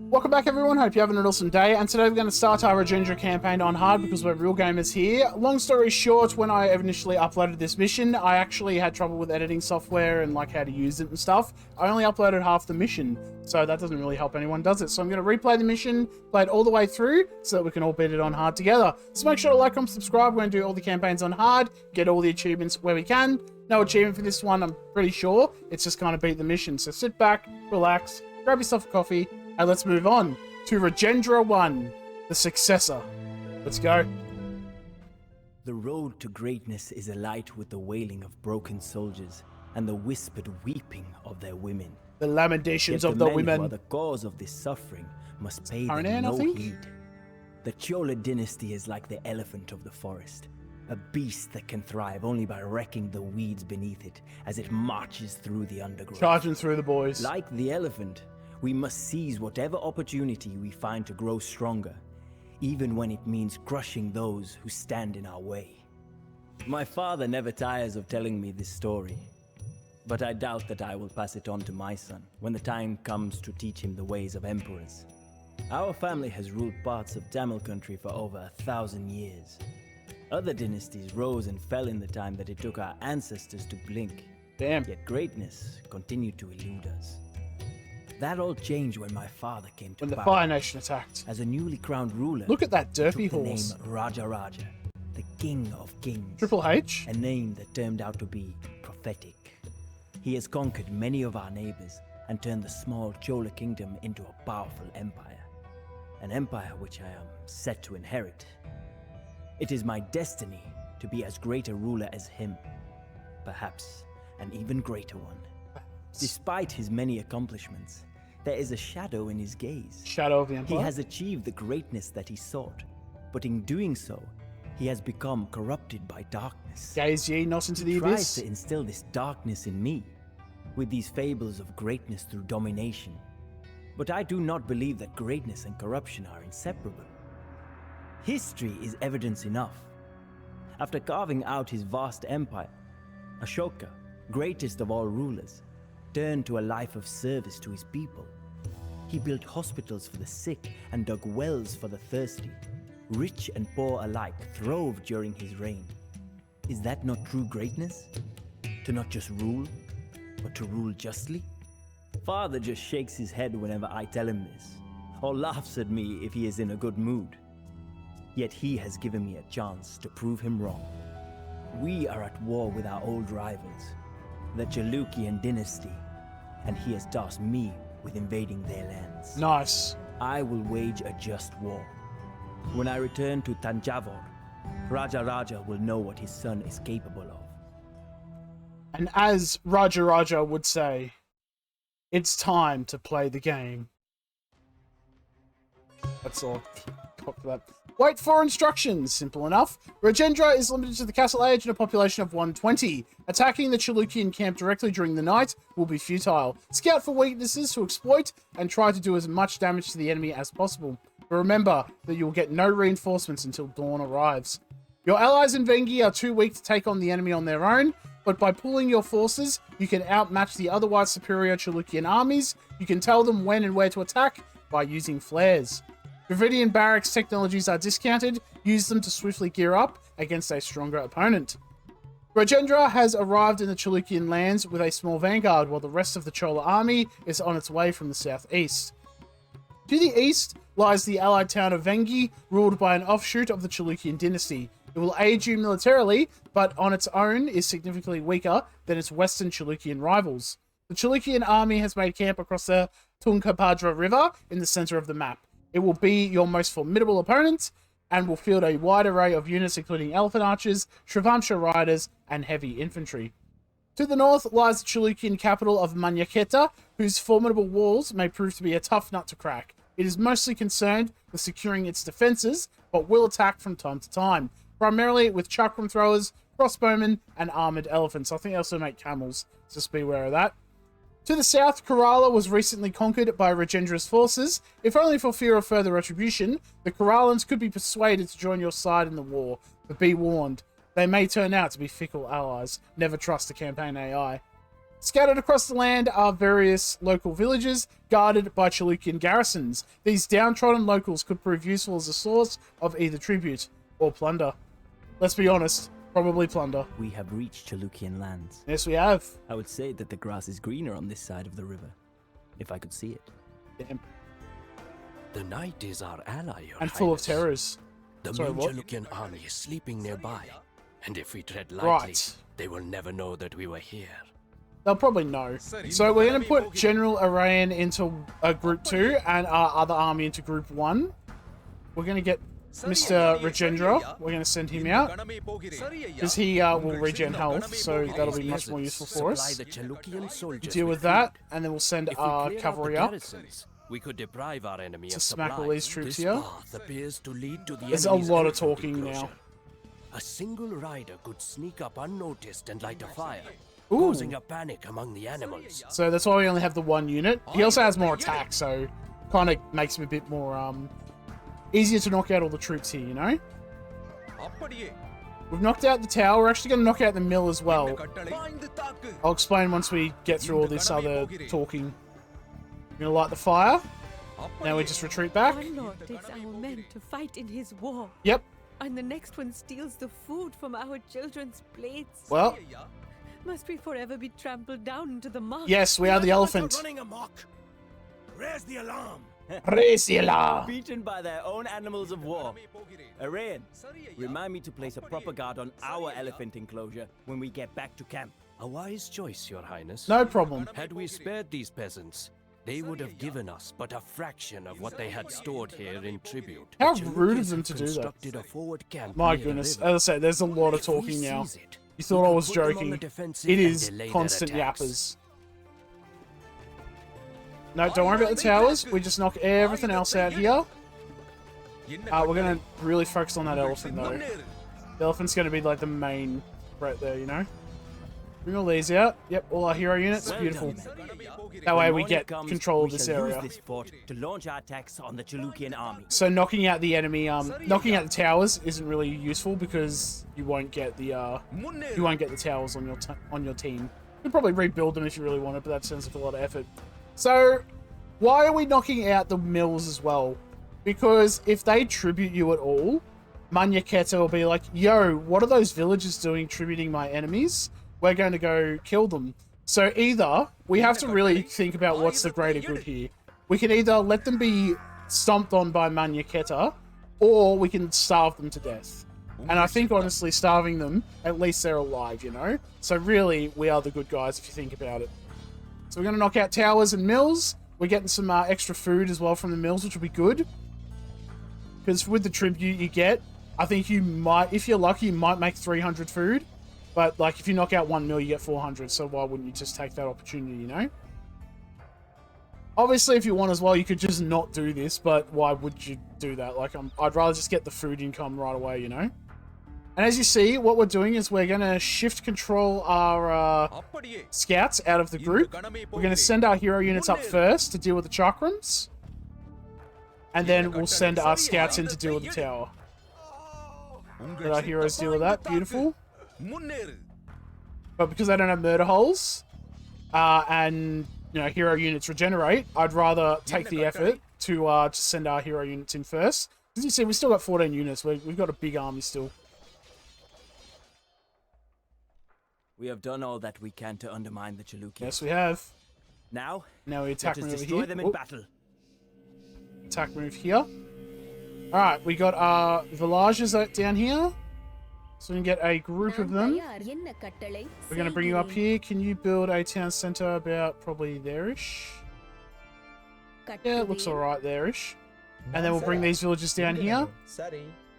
Welcome back everyone, hope you're having an awesome day, and today we're going to start our Rajendra campaign on hard because we're real gamers here. Long story short, when I initially uploaded this mission, I actually had trouble with editing software and like how to use it and stuff. I only uploaded half the mission, so that doesn't really help anyone, does it? So I'm going to replay the mission, play it all the way through, so that we can all beat it on hard together. So make sure to like, comment, subscribe. We're going to do all the campaigns on hard, get all the achievements where we can. No achievement for this one, I'm pretty sure. It's just kind of beat the mission. So sit back, relax, grab yourself a coffee, and let's move on to Rajendra 1, the Successor. Let's go. The road to greatness is alight with the wailing of broken soldiers and the whispered weeping of their women. The lamentations Yet of the men women. who are the cause of this suffering must pay them Arnan, I no think? heed. The Chola Dynasty is like the elephant of the forest, a beast that can thrive only by wrecking the weeds beneath it as it marches through the undergrowth. Charging through the boys. Like the elephant, we must seize whatever opportunity we find to grow stronger, even when it means crushing those who stand in our way. My father never tires of telling me this story, but I doubt that I will pass it on to my son when the time comes to teach him the ways of emperors. Our family has ruled parts of Tamil country for over 1,000 years. Other dynasties rose and fell in the time that it took our ancestors to blink. Damn. Yet greatness continued to elude us. That all changed when my father came to When the power. Fire Nation attacked. As a newly crowned ruler, Look at that derpy took the horse. name Rajaraja, the king of kings. Triple H? A name that turned out to be prophetic. He has conquered many of our neighbors and turned the small Chola kingdom into a powerful empire. An empire which I am set to inherit. It is my destiny to be as great a ruler as him. Perhaps an even greater one. Despite his many accomplishments, there is a shadow in his gaze. Shadow of the Empire? He has achieved the greatness that he sought, but in doing so, he has become corrupted by darkness. Gaze ye not into the He tries abyss? to instill this darkness in me, with these fables of greatness through domination. But I do not believe that greatness and corruption are inseparable. History is evidence enough. After carving out his vast empire, Ashoka, greatest of all rulers, turned to a life of service to his people. He built hospitals for the sick and dug wells for the thirsty. Rich and poor alike throve during his reign. Is that not true greatness? To not just rule, but to rule justly? Father just shakes his head whenever I tell him this, or laughs at me if he is in a good mood. Yet he has given me a chance to prove him wrong. We are at war with our old rivals, the Chalukyan Dynasty, and he has tasked me with invading their lands. Nice. I will wage a just war. When I return to Tanjavur, Rajaraja will know what his son is capable of. And as Rajaraja would say, it's time to play the game. That's all I've got for that. Wait for instructions. Simple enough. Rajendra is limited to the castle age and a population of 120. Attacking the Chalukyan camp directly during the night will be futile. Scout for weaknesses to exploit and try to do as much damage to the enemy as possible. But remember that you will get no reinforcements until dawn arrives. Your allies in Vengi are too weak to take on the enemy on their own, but by pooling your forces, you can outmatch the otherwise superior Chalukyan armies. You can tell them when and where to attack by using flares. Dravidian barracks technologies are discounted. Use them to swiftly gear up against a stronger opponent. Rajendra has arrived in the Chalukyan lands with a small vanguard, while the rest of the Chola army is on its way from the southeast. To the east lies the allied town of Vengi, ruled by an offshoot of the Chalukyan dynasty. It will aid you militarily, but on its own is significantly weaker than its western Chalukyan rivals. The Chalukyan army has made camp across the Tungabhadra River in the center of the map. It will be your most formidable opponent and will field a wide array of units including elephant archers, Shravamsha riders, and heavy infantry. To the north lies the Chalukyan capital of Manyaketa, whose formidable walls may prove to be a tough nut to crack. It is mostly concerned with securing its defenses, but will attack from time to time, primarily with chakram throwers, crossbowmen, and armored elephants. I think they also make camels, so just be aware of that. To the south, Kerala was recently conquered by Rajendra's forces. If only for fear of further retribution, the Keralans could be persuaded to join your side in the war, but be warned, they may turn out to be fickle allies. Never trust a campaign AI. Scattered across the land are various local villages guarded by Chalukyan garrisons. These downtrodden locals could prove useful as a source of either tribute or plunder. Let's be honest, probably plunder. We have reached Chalukyan lands. Yes, we have. I would say that the grass is greener on this side of the river, if I could see it. Damn. The night is our ally, Your And full of Highness. terrors. The Sorry, main what? Chalukyan army is sleeping nearby, and if we tread lightly, Right. they will never know that we were here. They'll probably know. So we're going to put General Arayan into Group 2 and our other army into Group 1. We're going to get Mr. Rajendra. We're going to send him out because he will regen health, so that'll be much more useful for us. Supply the Chalukyan soldiers Deal with that, and then we'll send If we our clear out cavalry the up. garrisons, we could deprive our enemy To of smack all supplies. these troops This here. path appears to lead to the There's a enemy's lot of elephant talking enclosure. now. A single rider could sneak up unnoticed and light a fire, Ooh. causing a panic among the animals. So that's why we only have the one unit. He also has more attack, so kind of makes him a bit more easier to knock out all the troops here, you know? We've knocked out the tower. We're actually going to knock out the mill as well. I'll explain once we get through all this other talking. We're going to light the fire. Now we just retreat back. One lord takes our men to fight in his war, Yep. and the next one steals the food from our children's plates. Well, Must we forever be trampled down into the mud? yes, we are the elephant. Running amok. Raise the alarm. Raise the alarm. Beaten by their own animals of war. Arayan, remind me to place a proper guard on our elephant enclosure when we get back to camp. A wise choice, Your Highness. No problem. Had we spared these peasants, they would have given us but a fraction of what they had stored here in tribute. How The rude of Chalukyans them have to do that. constructed a forward camp My near the goodness. river. As I say, there's a lot of If we talking now. seize it, You thought we I could was put them on joking. the defensive It and is delay their constant attacks. yappers. No, don't worry about the towers. We just knock everything else out here. We're going to really focus on that elephant, though. The elephant's going to be like the main threat there, you know? Bring all these out. Yep, all our hero units. Well Beautiful. done, men. That way When we morning get comes, control of we this shall area. use this fort to launch our attacks on the Chalukyan army. So knocking out the enemy, knocking out the towers isn't really useful because you won't get the towers on your team. You'd probably rebuild them if you really wanted, but that sounds like a lot of effort. So why are we knocking out the mills as well? Because if they tribute you at all, Manyaketa will be like, yo, what are those villagers doing tributing my enemies? We're going to go kill them. So either we have to really think about what's the greater good here. We can either let them be stomped on by Manyaketa, or we can starve them to death. And I think, honestly, starving them, at least they're alive, you know? So really, we are the good guys if you think about it. So we're going to knock out towers and mills. We're getting some extra food as well from the mills, which will be good. Because with the tribute you get, I think you might, if you're lucky, you might make 300 food. But, like, if you knock out 1 mil, you get 400. So why wouldn't you just take that opportunity, you know? Obviously, if you want as well, you could just not do this. But why would you do that? Like, I'd rather just get the food income right away, you know? And as you see, what we're doing is we're going to shift control our scouts out of the group. We're going to send our hero units up first to deal with the chakrams. And then we'll send our scouts in to deal with the tower. Let our heroes deal with that. Beautiful. But because they don't have murder holes, and, you know, hero units regenerate, I'd rather take the effort to send our hero units in first. As you see, we've still got 14 units. We've got a big army still. We have done all that we can to undermine the Chalukyan. Yes, we have. Now Now we attack let us move destroy here. them in Oh, battle. attack move here. Alright, we got our villages down here. So we can get a group of them. We're going to bring you up here. Can you build a town center about probably there-ish? Yeah, it looks alright there-ish. And then we'll bring these villages down here.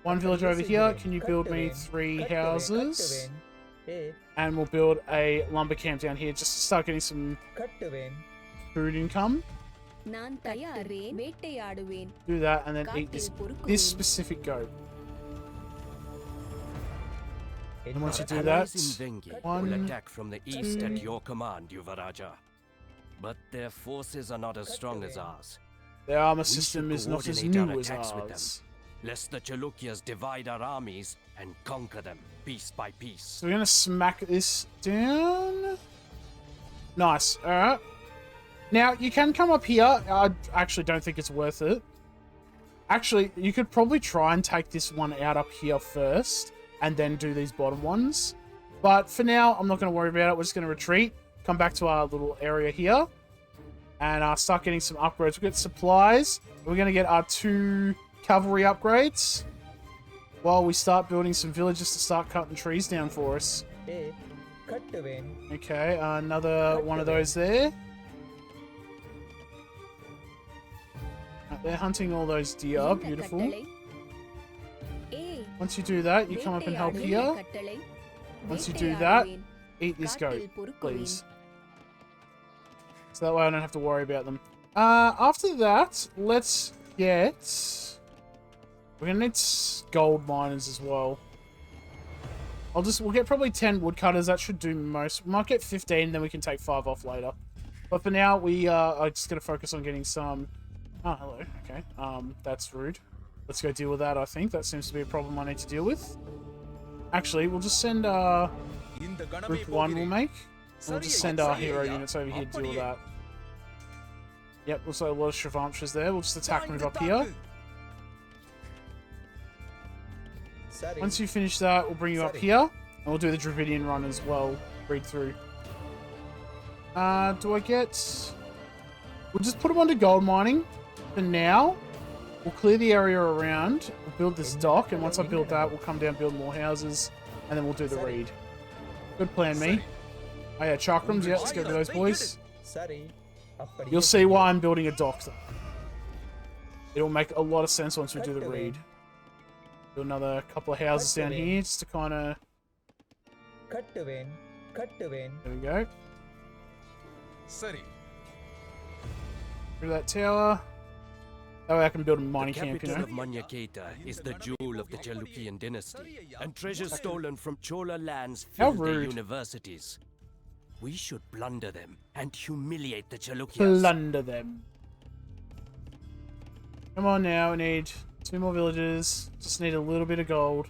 One village over here. Can you build me 3 houses? And we'll build a lumber camp down here just to start getting some food income. Do that and then eat this specific goat. And once you do that, Allies in Vengi one, will attack from the east two. at your command, Yuvaraja. But their forces are not as strong as ours. their armor We should system is not as coordinate our new as attacks with them. ours. Lest the Chalukyas divide our armies and conquer them piece by piece. So we're going to smack this down. Nice. All right. Now, you can come up here. I actually don't think it's worth it. Actually, you could probably try and take this one out up here first and then do these bottom ones. But for now, I'm not going to worry about it. We're just going to retreat, come back to our little area here, and start getting some upgrades. We'll get supplies. We're going to get our 2 cavalry upgrades while we start building some villages to start cutting trees down for us. Okay, another one of those there. They're hunting all those deer. Beautiful. Once you do that, you come up and help here. Once you do that, eat this goat, please. So that way I don't have to worry about them. After that, let's get... We're gonna need gold miners as well. We'll get probably 10 woodcutters. That should do most. We might get 15, then we can take 5 off later. But for now, we are just gonna focus on getting some... Oh, hello. Okay. That's rude. Let's go deal with that, I think. That seems to be a problem I need to deal with. Actually, we'll just send group 1 we'll make. We'll just send our hero units over here to deal with that. Yep, also a lot of Shravamshas there. We'll just attack move up here. Once you finish that, we'll bring you up here. And we'll do the Dravidian run as well. Read through. Do I get... We'll just put them onto gold mining. For now, we'll clear the area around. We'll build this dock. And once I build that, we'll come down, build more houses. And then we'll do the read. Good plan, me. Oh yeah, chakrams. Yeah, let's go to those boys. You'll see why I'm building a dock. It'll make a lot of sense once we do the read. Do another couple of houses down here just to kind of... There we go. Through that tower. That way I can build a mining camp, you know. The capital of Manyaketa is the jewel of the Chalukyan Dynasty, and treasures stolen from Chola lands fill their universities. We should plunder them and humiliate the Chalukyans. Plunder them. Come on now, we need 2 more villages. Just need a little bit of gold.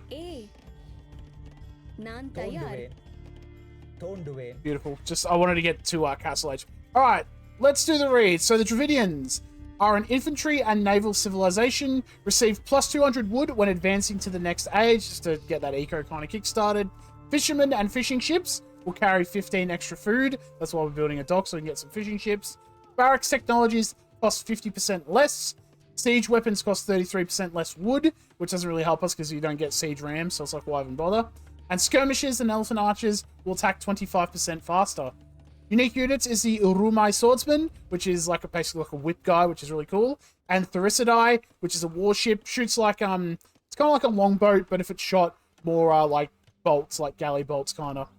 Beautiful. Just, I wanted to get to Castle Age. Alright, let's do the read. So the Dravidians are an infantry and naval civilization. Receive plus 200 wood when advancing to the next age, just to get that eco kind of kick-started. Fishermen and fishing ships will carry 15 extra food. That's why we're building a dock, so we can get some fishing ships. Barracks technologies cost 50% less. Siege weapons cost 33% less wood, which doesn't really help us because you don't get siege rams, so it's like, why even bother? And skirmishers and elephant archers will attack 25% faster. Unique units is the Urumai swordsman, which is like basically like a whip guy, which is really cool. And Therisidai, which is a warship, shoots like, it's kind of like a longboat, but if it's shot more like bolts, like galley bolts kind of.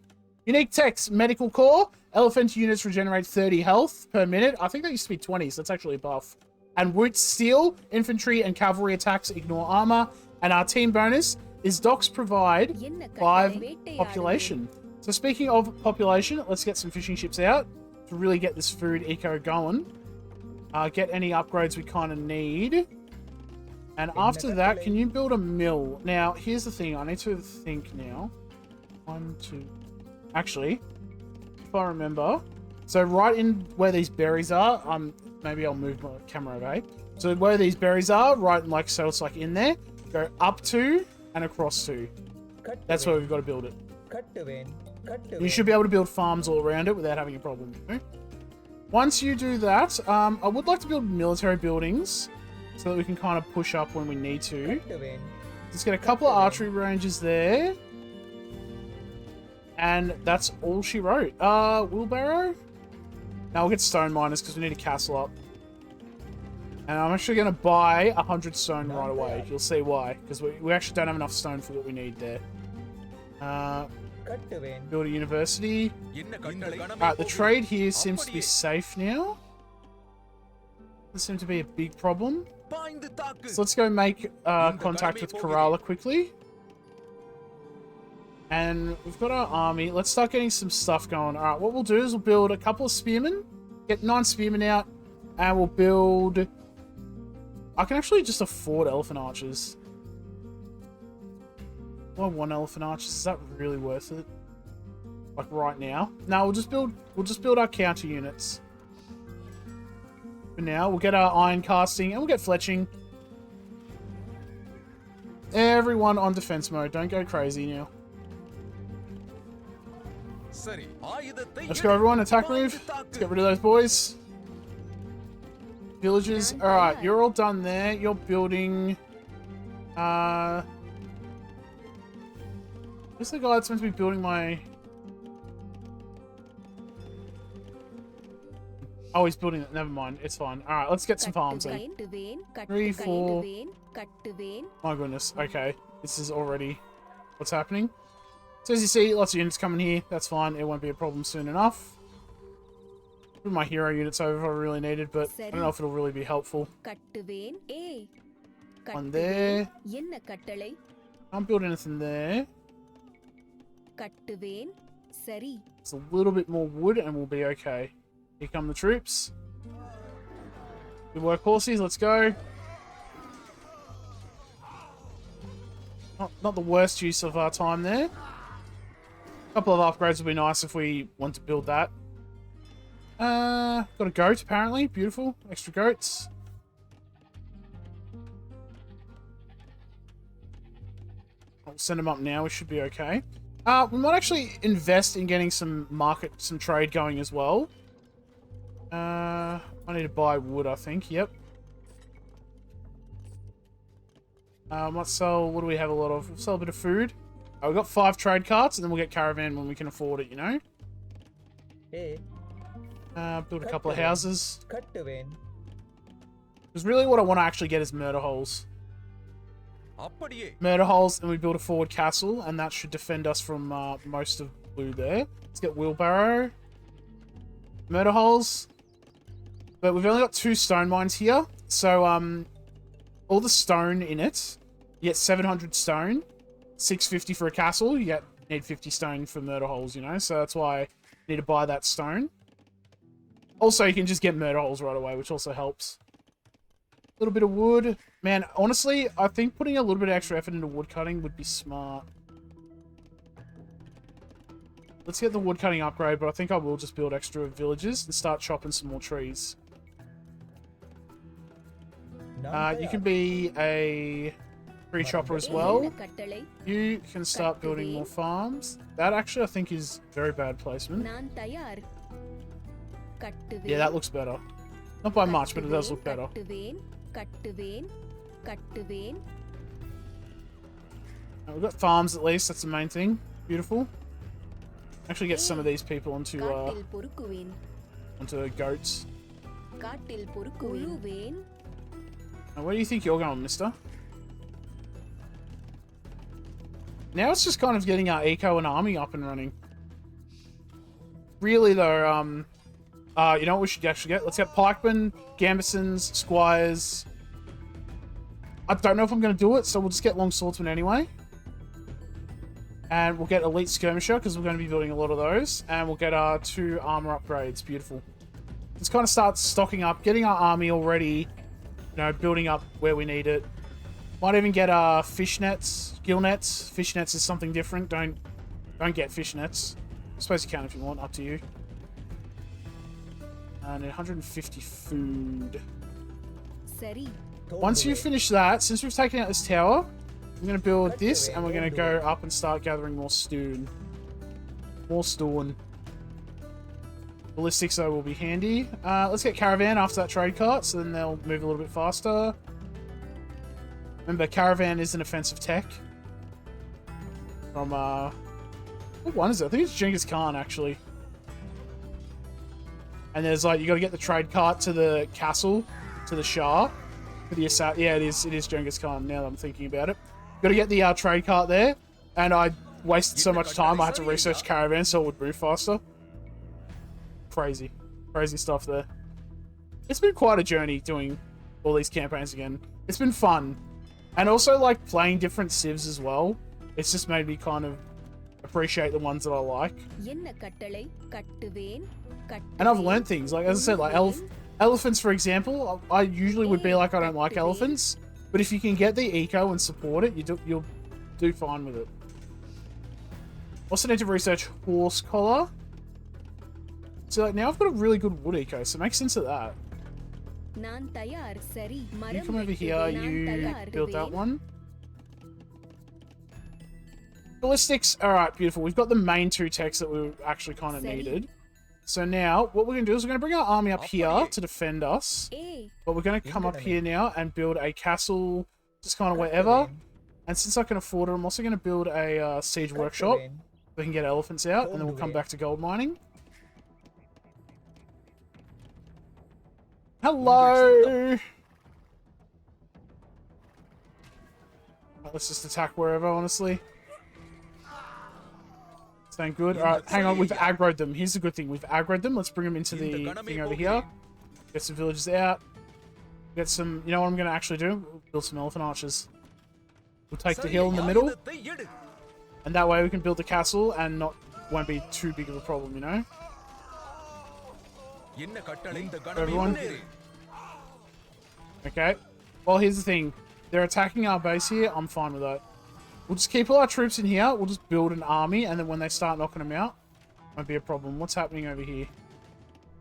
Unique techs, medical core. Elephant units regenerate 30 health per minute. I think that used to be 20, so that's actually a buff. And Woot Steel, infantry and cavalry attacks ignore armor. And our team bonus is docks provide 5 population. So speaking of population, let's get some fishing ships out to really get this food eco going. Get any upgrades we kind of need. And after that, can you build a mill? Now, here's the thing. I need to think now. 1, 2... Actually, if I remember... So right in where these berries are, maybe I'll move my camera away. So where these berries are, right, like, so it's like in there, go up 2 and across 2. That's where we've got to build it. You should be able to build farms all around it without having a problem. Once you do that, I would like to build military buildings so that we can kind of push up when we need to. Let's get a couple of archery ranges there. And that's all she wrote. Wheelbarrow? Now we'll get stone miners because we need a castle up. And I'm actually going to buy 100 stone right away. You'll see why. Because we actually don't have enough stone for what we need there. Build a university. Alright, the trade here seems to be safe now. Doesn't seem to be a big problem. So let's go make contact with Kerala quickly. And we've got our army. Let's start getting some stuff going. Alright, what we'll do is we'll build a couple of spearmen. Get 9 spearmen out. And we'll build... I can actually just afford elephant archers. Well, 1 elephant archers. Is that really worth it? like right now. No, we'll just build our counter units. For now, we'll get our iron casting and we'll get fletching. Everyone on defense mode. Don't go crazy now. Let's go, everyone. Attack move. Let's get rid of those boys. Villages. Alright, you're all done there. You're building... Where's the guy that's meant to be building my... Oh, he's building it. Never mind. It's fine. Alright, let's get some farms in. 3, 4... My goodness. Okay. This is already... What's happening? So as you see, lots of units coming here. That's fine. It won't be a problem soon enough. Put my hero units over if I really needed, but I don't know if it'll really be helpful. One there. Can't build anything there. It's a little bit more wood and we'll be okay. Here come the troops. Good work, horsies. Let's go. Not the worst use of our time there. A couple of upgrades would be nice if we want to build that. Got a goat, apparently. Beautiful. Extra goats. I'll send them up now. We should be okay. We might actually invest in getting some trade going as well. I need to buy wood, I think. Yep. Might sell... What do we have a lot of? We'll sell a bit of food. We've got 5 trade carts, and then we'll get caravan when we can afford it, you know? Hey. Build a couple of houses. Because really what I want to actually get is murder holes. Murder holes, and we build a forward castle, and that should defend us from most of blue there. Let's get wheelbarrow. Murder holes. But we've only got 2 stone mines here, so all the stone in it, you get 700 stone, 650 for a castle, you need 50 stone for murder holes, you know, so that's why you need to buy that stone. Also, you can just get murder holes right away, which also helps. A little bit of wood. Man, honestly, I think putting a little bit of extra effort into wood cutting would be smart. Let's get the wood cutting upgrade, but I think I will just build extra villages and start chopping some more trees. You can be a tree chopper as well. You can start building more farms. That actually, I think, is very bad placement. Yeah, that looks better. Not by much, but it does look better. We've got farms at least, that's the main thing. Beautiful. Actually get some of these people onto goats. Now, where do you think you're going, mister? Now it's just kind of getting our eco and army up and running. Really, though, you know what we should actually get? Let's get pikemen, gambesons, squires. I don't know if I'm going to do it, so we'll just get long swordsmen anyway. And we'll get elite skirmisher, because we're going to be building a lot of those. And we'll get our 2 armor upgrades. Beautiful. Let's kind of start stocking up, getting our army already, you know, building up where we need it. Might even get our fishnets, gill nets. Fishnets is something different. Don't get fishnets. I suppose you can if you want, up to you. And 150 food. Once you finish that, since we've taken out this tower, I'm going to build this, and we're going to go up and start gathering more stone. More stone. Ballistics, though, will be handy. Let's get caravan after that trade cart, so then they'll move a little bit faster. Remember, caravan is an offensive tech. From, what one is it? I think it's Genghis Khan, actually. And there's, like, you got to get the trade cart to the castle, to the Shah. For the yeah, it is Genghis Khan, now that I'm thinking about it. Got to get the trade cart there, and I wasted so much time, I had to research caravan so it would move faster. Crazy stuff there. It's been quite a journey doing all these campaigns again. It's been fun, and also like playing different civs as well. It's just made me kind of appreciate the ones that I like. And I've learned things, like as I said, like elephants, for example. I usually would be like, I don't like elephants, but if you can get the eco and support it, you'll do fine with it. Also need to research horse collar. So like, now I've got a really good wood eco, so it makes sense of that. You come over here, you build that one. Ballistics, alright, beautiful. We've got the main 2 techs that we actually kind of needed. So now, what we're going to do is we're going to bring our army up here to defend us. But we're going to come up here now and build a castle, just kind of wherever. And since I can afford it, I'm also going to build a siege workshop. We can get elephants out, and then we'll come back to gold mining. Hello! Right, let's just attack wherever, honestly. Sound good? Alright, hang on, we've aggroed them. Here's the good thing, we've aggroed them. Let's bring them into the thing over here. Get some villagers out. Get some, you know what I'm going to actually do? We'll build some elephant archers. We'll take the hill in the middle. And that way we can build the castle and won't be too big of a problem, you know? Everyone. Okay. Well, here's the thing. They're attacking our base here. I'm fine with that. We'll just keep all our troops in here. We'll just build an army, and then when they start knocking them out, won't be a problem. What's happening over here?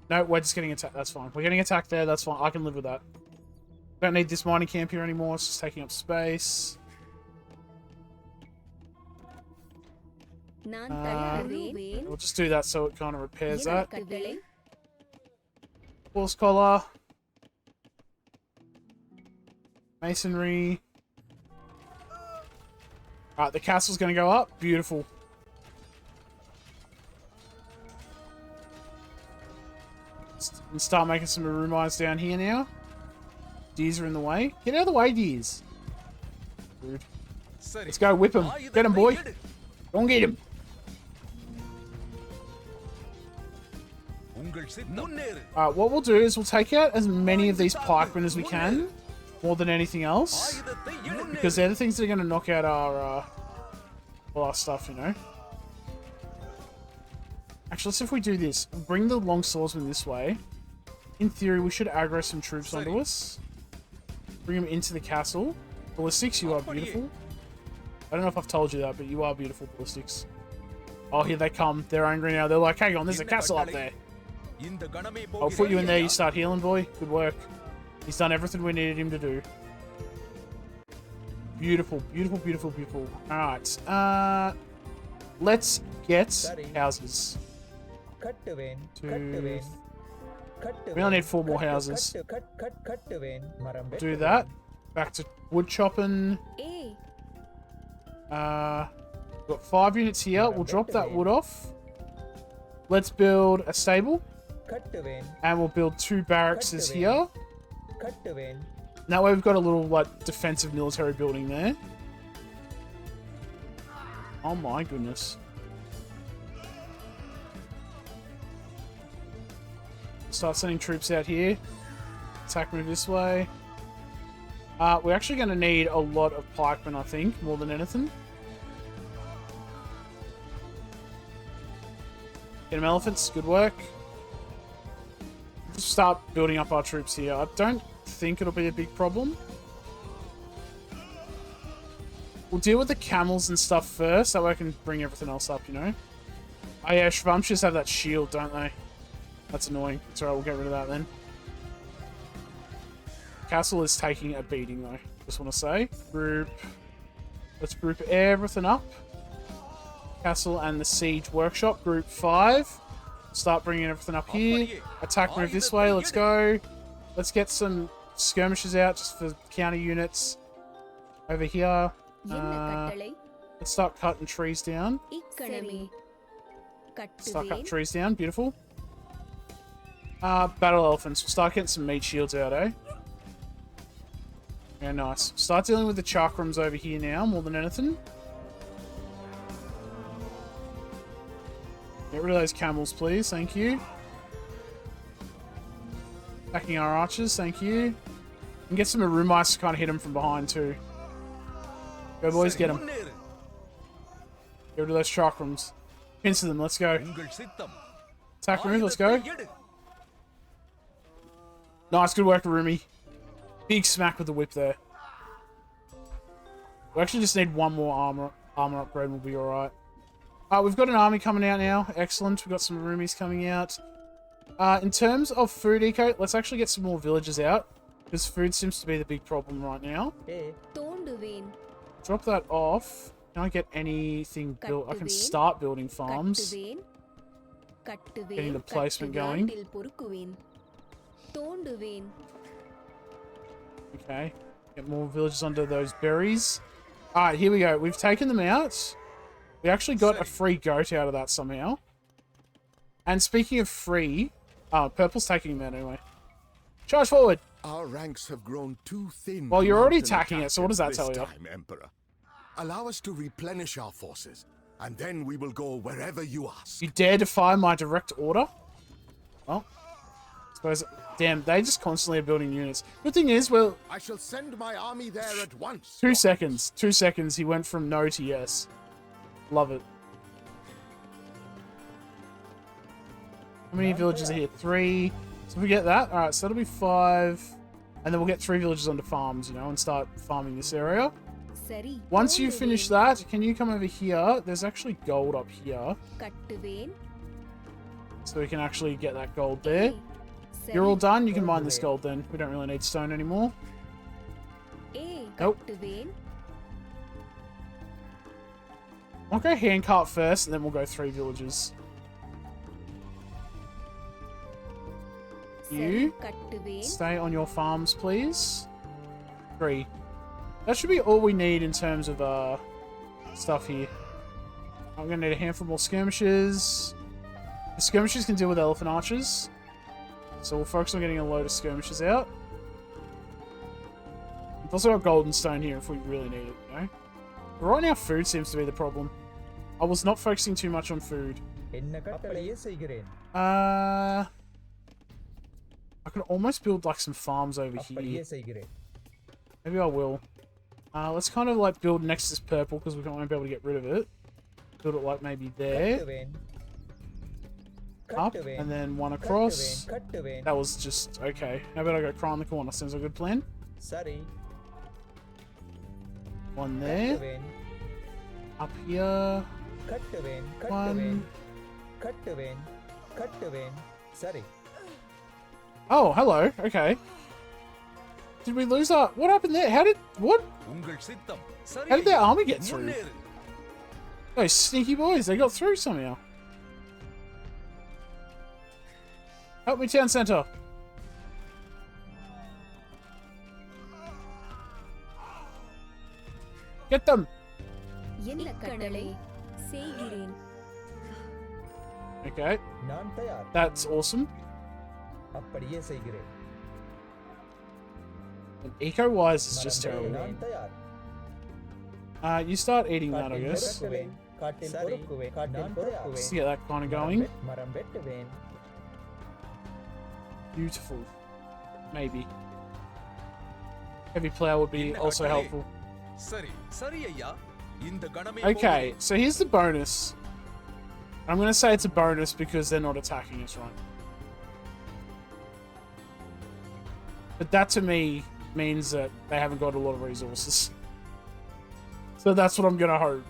No, we're just getting attacked. That's fine. We're getting attacked there. That's fine. I can live with that. Don't need this mining camp here anymore. It's just taking up space. We'll just do that so it kind of repairs that. Horse collar. Masonry. Alright, the castle's going to go up. Beautiful. Let's start making some maroon mines down here now. Deers are in the way. Get out of the way, deers. Rude. Let's go, whip him. Get him, boy. Go and get him. Alright, what we'll do is we'll take out as many of these pikemen as we can. More than anything else. Because they're the things that are going to knock out our all our stuff, you know. Actually, let's see if we do this. We'll bring the long swordsman this way. In theory, we should aggro some troops onto us. Bring them into the castle. Ballistics, you are beautiful. I don't know if I've told you that, but you are beautiful, Ballistics. Oh, here they come. They're angry now. They're like, hang on, there's a castle up there. I'll put you in there. You start healing, boy. Good work. He's done everything we needed him to do. Beautiful, beautiful, beautiful, beautiful. Alright. Let's get houses. We only need 4 more houses. Do that. Back to wood chopping. Got 5 units here. We'll drop that wood off. Let's build a stable. And we'll build 2 barracks here. That way we've got a little, like, defensive military building there. Oh my goodness. Start sending troops out here. Attack move this way. We're actually going to need a lot of pikemen, I think, more than anything. Get them elephants. Good work. Just start building up our troops here. I don't think it'll be a big problem. We'll deal with the camels and stuff first. That way I can bring everything else up, you know. Oh yeah, Shvamshas have that shield, don't they? That's annoying. It's alright, we'll get rid of that then. Castle is taking a beating though. Just want to say. Let's group everything up. Castle and the siege workshop. Group 5. Start bringing everything up here. Attack move this way. Let's go. Let's get some skirmishes out just for counter units. Over here. Let's start cutting trees down. Start cutting trees down. Beautiful. Battle elephants. We'll start getting some meat shields out, eh? Yeah, nice. Start dealing with the chakrams over here now, more than anything. Get rid of those camels, please. Thank you. Attacking our archers. Thank you. And get some maroon mice to kind of hit them from behind, too. Go, boys. Get them. Get rid of those chakrams. Pincer them. Let's go. Attack move. Let's go. Nice. Good work, Rumi. Big smack with the whip there. We actually just need 1 more armor upgrade and we'll be alright. We've got an army coming out now. Excellent. We've got some roomies coming out. In terms of food eco, let's actually get some more villages out. Because food seems to be the big problem right now. Hey. Drop that off. Can I get anything built? I can start building farms. Getting the placement going. Okay. Get more villages under those berries. Alright, here we go. We've taken them out. We actually got a free goat out of that somehow. And speaking of free... Purple's taking them out anyway. Charge forward! Our ranks have grown too thin. Well, you're already attacking it, so what does that tell you? Time, Emperor. Allow us to replenish our forces, and then we will go wherever you ask. You dare defy my direct order? Well, I suppose... Damn, they just constantly are building units. Good thing is, well... I shall send my army there at once. 2 seconds. 2 seconds, he went from no to yes. Love it. How many villages are here? 3. So if we get that, alright, so that'll be 5. And then we'll get 3 villages onto farms, you know, and start farming this area. Once you finish that, can you come over here? There's actually gold up here. So we can actually get that gold there. You're all done, you can mine this gold then. We don't really need stone anymore. Nope. I'll go handcart first, and then we'll go 3 villages. You stay on your farms, please. 3. That should be all we need in terms of stuff here. I'm gonna need a handful more skirmishers. The skirmishers can deal with elephant archers, so we'll focus on getting a load of skirmishers out. We've also got golden stone here if we really need it, you know? But right now, food seems to be the problem. I was not focusing too much on food. I could almost build like some farms over here. Maybe I will. Let's kind of like build next to this purple because we won't be able to get rid of it. Build it like maybe there. Up, and then one across. That was just okay. How about I go cry in the corner? Sounds like a good plan. One there. Up here. One. Oh, hello. Okay. Did we lose our... What happened there? How did... What? How did their army get through? Those sneaky boys. They got through somehow. Help me, town center. Get them. Okay. That's awesome. And eco-wise, it's just terrible. You start eating that, I guess. Let's get that kind of going. Beautiful. Maybe. Heavy plow would be also helpful. Okay, so here's the bonus. I'm going to say it's a bonus because they're not attacking us, right? But that to me means that they haven't got a lot of resources. So that's what I'm going to hope.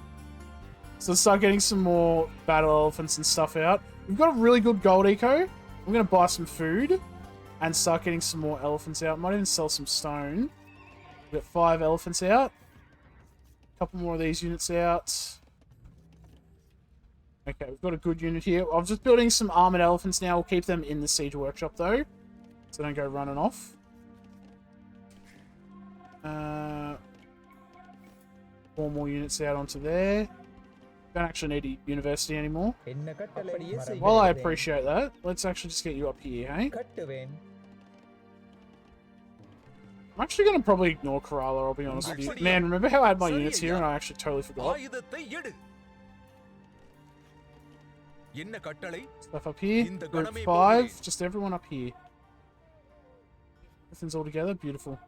So let's start getting some more battle elephants and stuff out. We've got a really good gold eco. I'm going to buy some food and start getting some more elephants out. Might even sell some stone. We've got 5 elephants out. A couple more of these units out. Okay, we've got a good unit here. I'm just building some armored elephants now. We'll keep them in the siege workshop though, so don't go running off. 4 more units out onto there. Don't actually need a university anymore. Well, I appreciate that. Let's actually just get you up here, hey? I'm actually going to probably ignore Kerala, I'll be honest with you. Man, remember how I had my units here and I actually totally forgot? Stuff up here. Group 5. Just everyone up here. Everything's all together. Beautiful.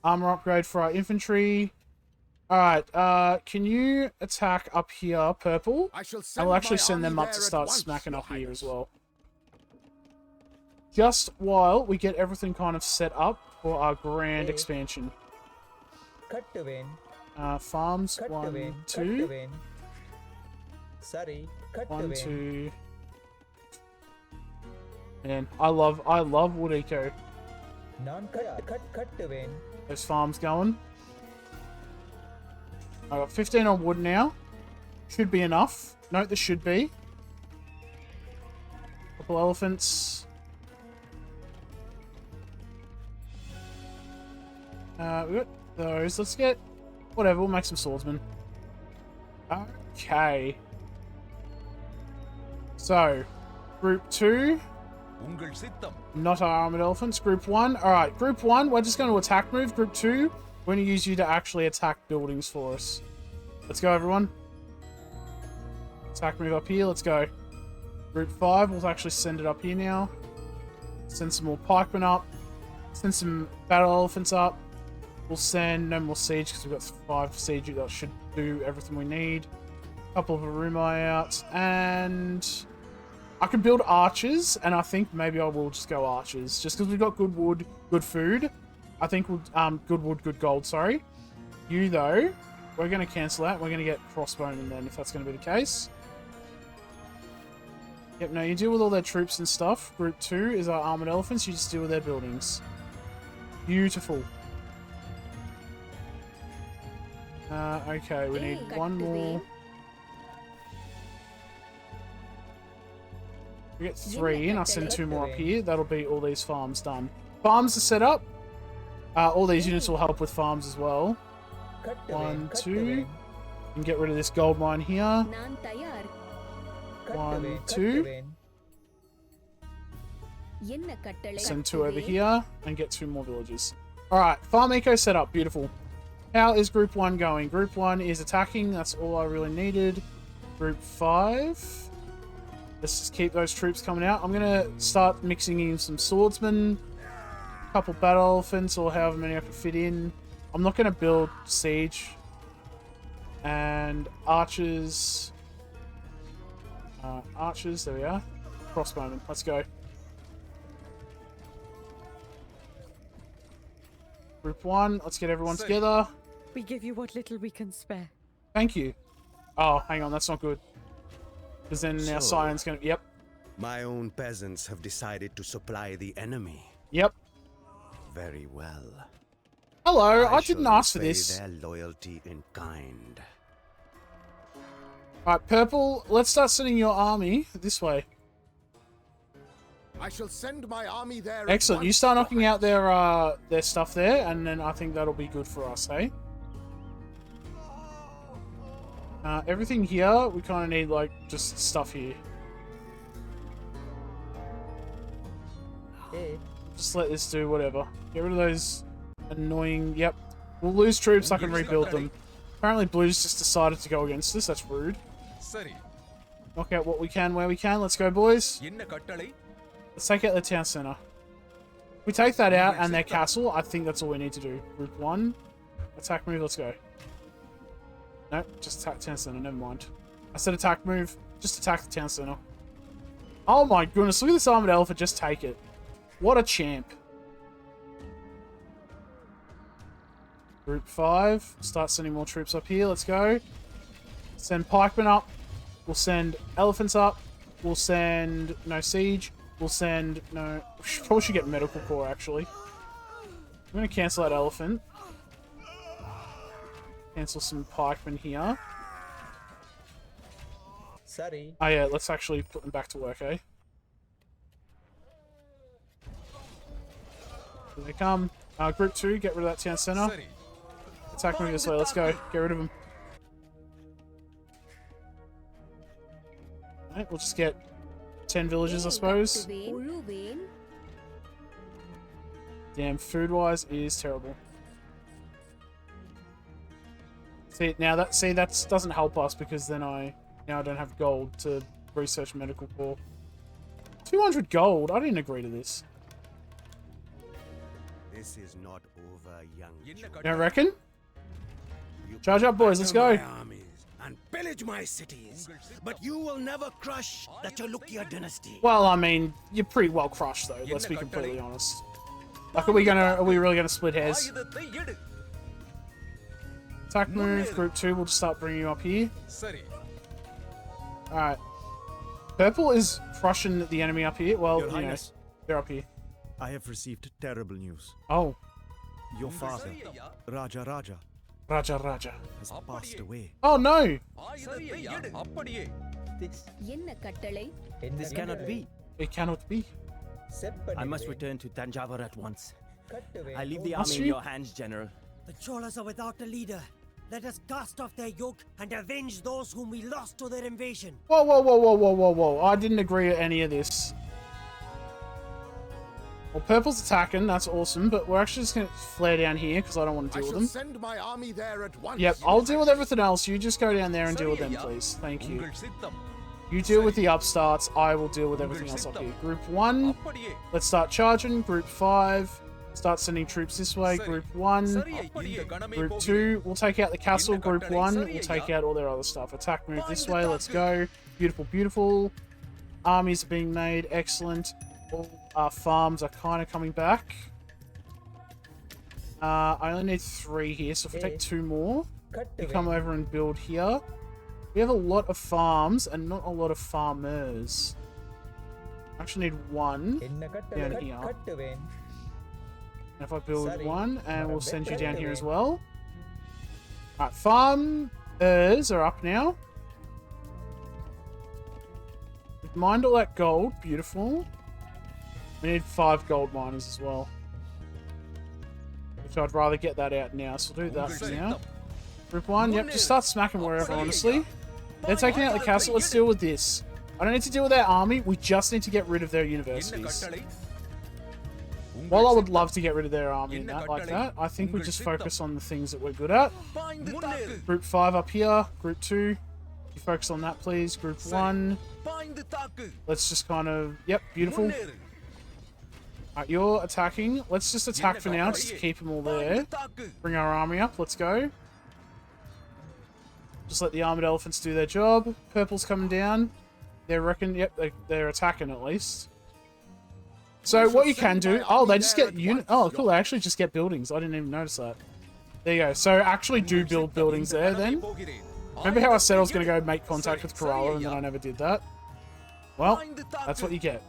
Armor upgrade for our infantry. Alright, can you attack up here, purple? I'll actually send them up to start smacking up here as well. Just while we get everything kind of set up for our grand expansion. Farms, 1, 2. Sorry, cut 1, away. 2. Man, I love wood eco. Cut away. Those farms going. I got 15 on wood now. Should be enough. Note this should be. Couple elephants. We got those. Let's get whatever. We'll make some swordsmen. Okay. So, group 2. Not our armored elephants. Group 1. Alright, group 1, we're just going to attack move. Group 2, we're going to use you to actually attack buildings for us. Let's go, everyone. Attack move up here. Let's go. Group 5, we'll actually send it up here now. Send some more pikemen up. Send some battle elephants up. We'll send no more siege because we've got 5 siege that should do everything we need. A couple of Arumai out. And I can build archers, and I think maybe I will just go archers. Just because we've got good wood, good food. I think we'll, good wood, good gold, sorry. You, though, we're going to cancel that. We're going to get crossbowmen then, if that's going to be the case. Yep, no, you deal with all their troops and stuff. Group 2 is our armored elephants. You just deal with their buildings. Beautiful. Okay, we need one more. We get 3 and I send 2 more up here. That'll be all these farms done. Farms are set up. All these units will help with farms as well. 1, 2. And get rid of this gold mine here. 1, 2. Send 2 over here and get 2 more villages. Alright, farm eco set up. Beautiful. How is group 1 going? Group 1 is attacking. That's all I really needed. Group 5. Let's just keep those troops coming out. I'm going to start mixing in some swordsmen. A couple battle elephants or however many I can fit in. I'm not going to build siege. And archers. Archers, there we are. Crossbowmen, let's go. Group 1, let's get everyone together. We give you what little we can spare. Thank you. Oh, hang on, that's not good. Because then our scion's gonna... Yep. My own peasants have decided to supply the enemy. Yep. Very well. Hello, I didn't ask for repay this. their loyalty in kind. Alright, purple, let's start sending your army this way. I shall send my army there. at Excellent, you once, start knocking Prophet. out their stuff there, and then I think that'll be good for us, hey? Everything here, we kind of need, like, just stuff here. Hey, Just let this do whatever. Get rid of those annoying... Yep. We'll lose troops, I can rebuild them. Apparently Blue's just decided to go against us, that's rude. Knock out what we can where we can. Let's go, boys. Let's take out the town center. If we take that out and their castle, I think that's all we need to do. Group 1. Attack move, let's go. Nope, just attack town center, never mind. I said attack move, just attack the town center. Oh my goodness, look at this armored elephant, just take it. What a champ. Group 5, start sending more troops up here, let's go. Send pikemen up. We'll send elephants up. We'll send no siege. We'll send no... Probably should get medical corps, actually. I'm going to cancel that elephant. Cancel some pikemen here. sorry. Oh yeah, let's actually put them back to work, eh? Here they come. Group 2, get rid of that town center. Attack me this way, let's go. Get rid of them. Alright, we'll just get 10 villages, I suppose. Damn, food-wise is terrible. See, now that doesn't help us because then I don't have gold to research medical corps. 200 gold? I didn't agree to this. This is not over, young You don't reckon? You Charge up, boys, let's go. my armies and pillage my cities, but you will never crush the Chalukyan Dynasty. Well, I mean, you're pretty well crushed though, let's be completely honest. Like, are we really gonna split hairs? Attack move, group 2, we'll just start bringing you up here. Alright. Purple is crushing the enemy up here. Well, Your you know, Highness, they're up here. I have received terrible news. Oh, Your father, Rajaraja, Rajaraja. has passed away. Oh no! This என்ன கட்டளை? this cannot be. It cannot be. I must return to Tanjavur at once. I leave the Must army in you? your hands, General. The Cholas are without a leader. Let us cast off their yoke and avenge those whom we lost to their invasion. Whoa, whoa, whoa, whoa, whoa, whoa, whoa. I didn't agree to any of this. Well, Purple's attacking. That's awesome. But we're actually just going to flare down here because I don't want to I deal shall with them. send my army there at once. Yep, I'll deal with everything else. You just go down there and deal with them, please. Thank you. You deal with the upstarts. I will deal with everything else up here. Group 1. Let's start charging. Group 5. Start sending troops this way. Group 1. Group 2. We'll take out the castle. Group 1. We'll take out all their other stuff. Attack move this way. Let's go. Beautiful, beautiful. Armies are being made. Excellent. All our farms are kind of coming back. I only need 3 here, so if we take 2 more, we come over and build here. We have a lot of farms and not a lot of farmers. I actually need 1 down here. And if I build 1, and we'll send you down here as well. Alright, farmers are up now. We've mined all that gold. Beautiful. We need 5 gold miners as well. Which I'd rather get that out now, so we'll do that for now. Group 1, yep, just start smacking wherever, honestly. They're taking out the castle, let's deal with this. I don't need to deal with their army, we just need to get rid of their universities. While I would love to get rid of their army and that, like that, I think we just focus on the things that we're good at. Group 5 up here, Group 2, you focus on that please. Group 1, let's just kind of, yep, beautiful. Alright, you're attacking. Let's just attack for now, just to keep them all there. Bring our army up, let's go. Just let the armored elephants do their job. Purple's coming down. They reckon, yep, they're attacking at least. So what you can do, oh, they just get oh cool, they actually just get buildings. I didn't even notice that. There you go. So actually do build buildings there then. Remember how I said I was going to go make contact with Kerala and then I never did that? Well, that's what you get.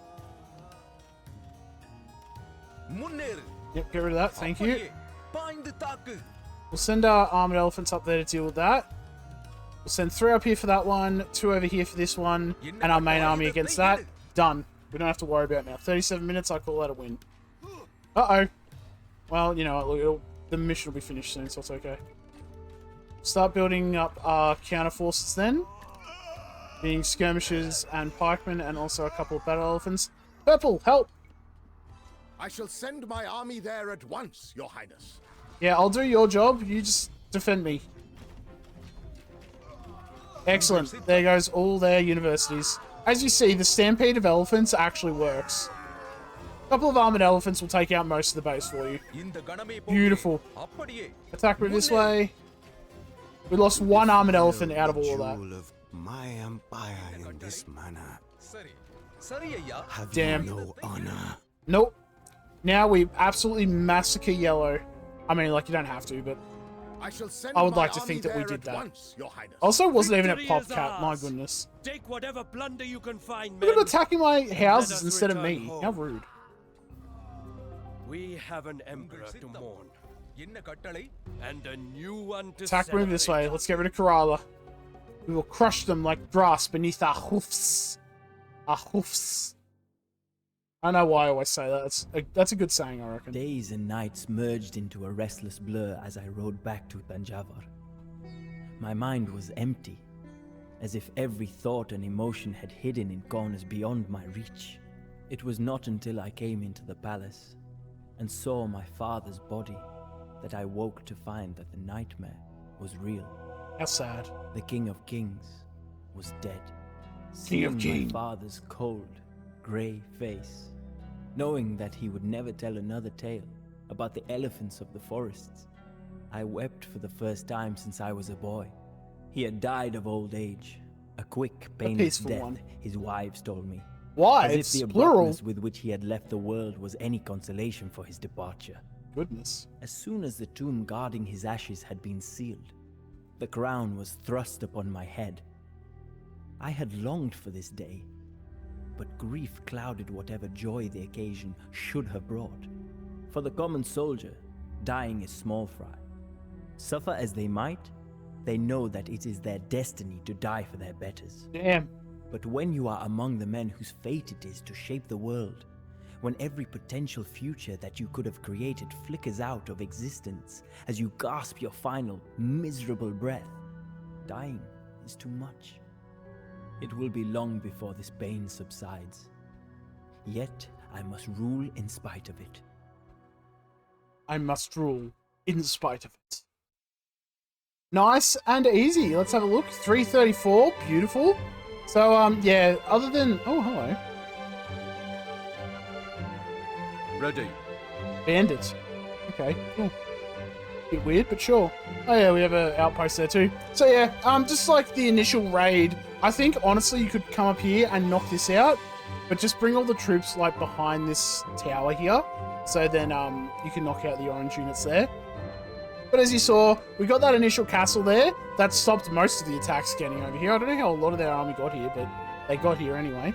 Yep, get rid of that, thank you. We'll send our armored elephants up there to deal with that. We'll send 3 up here for that one, 2 over here for this one, and our main army against that. Done. We don't have to worry about it now. 37 minutes, I call that a win. Uh-oh. Well, you know what, the mission will be finished soon, so it's okay. Start building up our counter forces then. Being skirmishers and pikemen, and also a couple of battle elephants. Purple, help! I shall send my army there at once, Your Highness. Yeah, I'll do your job. You just defend me. Excellent. There goes all their universities. As you see, the stampede of elephants actually works. A couple of armored elephants will take out most of the base for you. Beautiful. Attack move this way. We lost 1 armored elephant out of all of that. Of my empire in this manner. Have Damn. you no honor? Nope. Now we absolutely massacre yellow. I mean, like, you don't have to, but I shall send I would my like to army think that we there did at that. once, Your Highness. Also, wasn't even at Victory is Popcat, my ours. goodness. Take whatever plunder you can find, Look at men. him attacking my houses us instead of me. return home. How rude. We have an emperor to mourn. And a new one to Attack move this way. Let's get rid of Kerala. We will crush them like grass beneath our hoofs. Our hoofs. I don't know why I always say that. That's a good saying, I reckon. Days and nights merged into a restless blur as I rode back to Tanjavur. My mind was empty, as if every thought and emotion had hidden in corners beyond my reach. It was not until I came into the palace and saw my father's body that I woke to find that the nightmare was real. How sad. The King of Kings was dead. King of Seeing Kings. my father's cold, grey face, knowing that he would never tell another tale about the elephants of the forests, I wept for the first time since I was a boy. He had died of old age, a quick, painless peaceful death, one. his wives told me. Why? As if It's the plural. abruptness with which he had left the world was any consolation for his departure. Goodness. As soon as the tomb guarding his ashes had been sealed, the crown was thrust upon my head. I had longed for this day, but grief clouded whatever joy the occasion should have brought. For the common soldier, dying is small fry. Suffer as they might, they know that it is their destiny to die for their betters. Damn. But when you are among the men whose fate it is to shape the world, when every potential future that you could have created flickers out of existence as you gasp your final, miserable breath, dying is too much. It will be long before this pain subsides. Yet I must rule in spite of it. I must rule in spite of it. Nice and easy. Let's have a look. 334. Beautiful. So, yeah, other than... Oh, hello. Ready. Bandit. Okay, cool. Bit weird, but sure. Oh yeah, we have an outpost there too. So yeah, just like the initial raid, I think honestly you could come up here and knock this out, but just bring all the troops like behind this tower here, so then you can knock out the orange units there. But as you saw, we got that initial castle there. That stopped most of the attacks getting over here. I don't know how a lot of their army got here, but they got here anyway.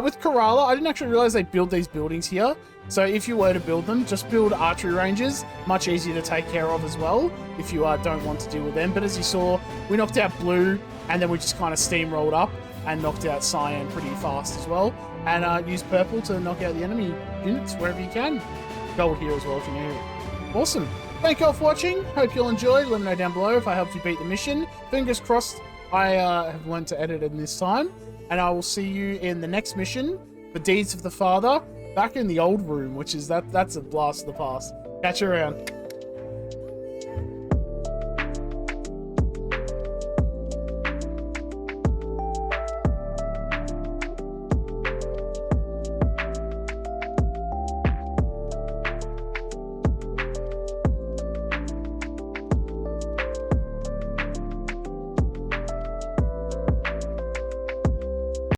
With Kerala, I didn't actually realize they build these buildings here. So if you were to build them, just build archery ranges. Much easier to take care of as well, if you don't want to deal with them. But as you saw, we knocked out blue, and then we just kind of steamrolled up and knocked out cyan pretty fast as well. And used purple to knock out the enemy units wherever you can. Gold here as well if you need it. Awesome. Thank you all for watching. Hope you'll enjoy. Let me know down below if I helped you beat the mission. Fingers crossed I have learned to edit in this time. And I will see you in the next mission, The Deeds of the Father, back in the old room, which is that's a blast of the past. Catch you around.